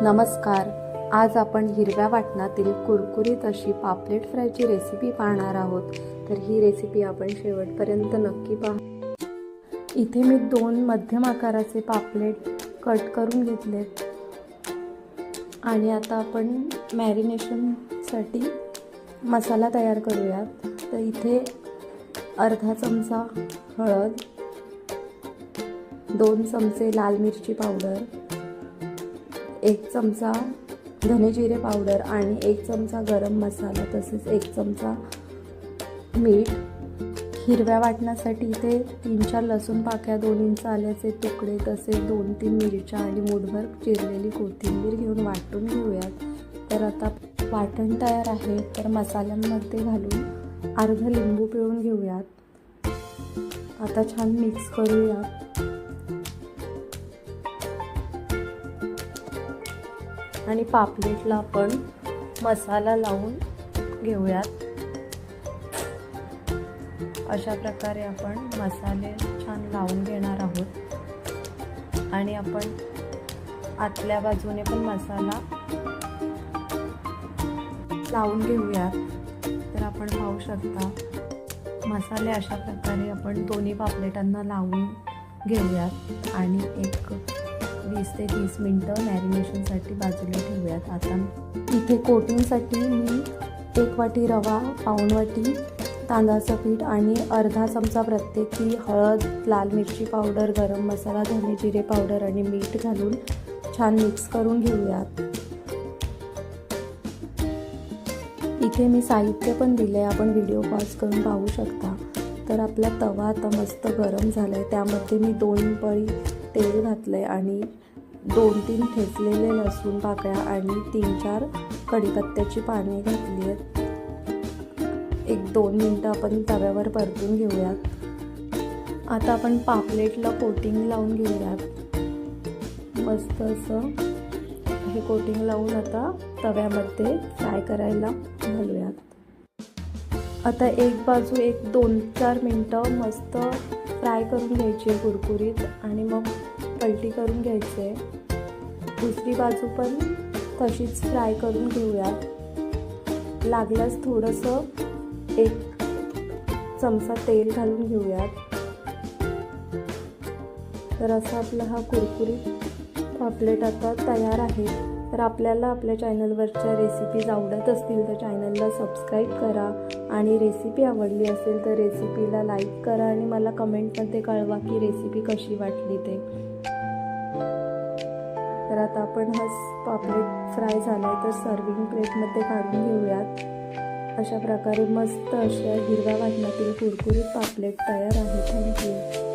नमस्कार. आज आपण हिरव्या वाटणातील कुरकुरीत अशी पापलेट फ्रायची रेसिपी पाहणार आहोत. तर ही रेसिपी आपण शेवटपर्यंत नक्की पहा. इथे मी 2 मध्यम आकाराचे पापलेट कट करून घेतलेत आणि आता आपण मॅरिनेशनसाठी मसाला तयार करूयात. तर इथे अर्धा चमचा हळद, 2 चमचे लाल मिरची पावडर, 1 चमचा धने जिरे पावडर आणि 1 चमचा गरम मसाला, तसेच 1 चमचा मीठ. हिरव्या वाटण्यासाठी इथे 3-4 लसूण पाकळ्या, 2 इंच आल्याचे तुकडे, तसेच 2-3 मिरच्या आणि मूठभर चिरलेली कोथिंबीर घेऊन वाटून घेऊयात. तर आता वाटण तयार आहे. तर मसाल्यांमध्ये घालून अर्धा लिंबू पिळून घेऊयात. आता छान मिक्स करूयात. आणि पापलेटला आपण मसाला लावून घेऊयात. अशा प्रकारे आपण मसाले छान लावून घेणार आहोत आणि आपण आतल्या बाजूने पण मसाला लावून घेऊयात. तर आपण पाहू शकता मसाले अशा प्रकारे आपण दोन्ही पापलेटांना लावून घेऊयात आणि एक 20 ते 30 मिनटं मॅरिनेशनसाठी बाजूला ठेवूयात. आता इथे कोटिंगसाठी मी 1 वाटी रवा, पाऊण वाटी तांदळाचं पीठ आणि अर्धा चमचा प्रत्येकी हळद, लाल मिरची पावडर, गरम मसाला, धने जिरे पावडर आणि मीठ घालून छान मिक्स करून घेऊयात. इथे मी साहित्य पण दिले, आपण व्हिडिओ पॉज करून पाहू शकता. तर आपला तवा आता मस्त गरम झाला आहे. त्यामध्ये मी 2 पळी तेल घातले आणि 2-3 ठेचलेले लसूण पाकळ्या आणि 3-4 कढीपत्त्याची पाने घातली आहेत. 1-2 मिनटं आपण तव्यावर परतून घेऊयात. आता आपण पापलेटला कोटिंग लावून घेऊयात. मस्त असं हे कोटिंग लावून आता तव्यामध्ये फ्राय करायला घालूयात. आता एक बाजू 2-4 मिनटं मस्त फ्राय करून घ्यायची कुरकुरीत आणि मग पलटी करून घ्यायचे. दुसरी बाजू पण तशीच फ्राय करून घेऊयात. लागल्यास थोडंसं 1 चमचा तेल घालून घेऊयात. तर असा आपला हा कुरकुरीत पापलेट आता तयार आहे. तर आपल्याला आपल्या चॅनलवरच्या रेसिपीज आवडत असतील तर चॅनलला सबस्क्राईब करा आणि रेसिपी आवडली असेल तर रेसिपीला लाईक करा आणि मला कमेंटमध्ये कळवा की रेसिपी कशी वाटली ते. तर आता आपण हा पापलेट फ्राय झाला आहे तर सर्विंग प्लेटमध्ये काढून घेऊयात. अशा प्रकारे मस्त अशा हिरव्या वाटणातील कुरकुरीत पापलेट तयार आहे. थँक्यू.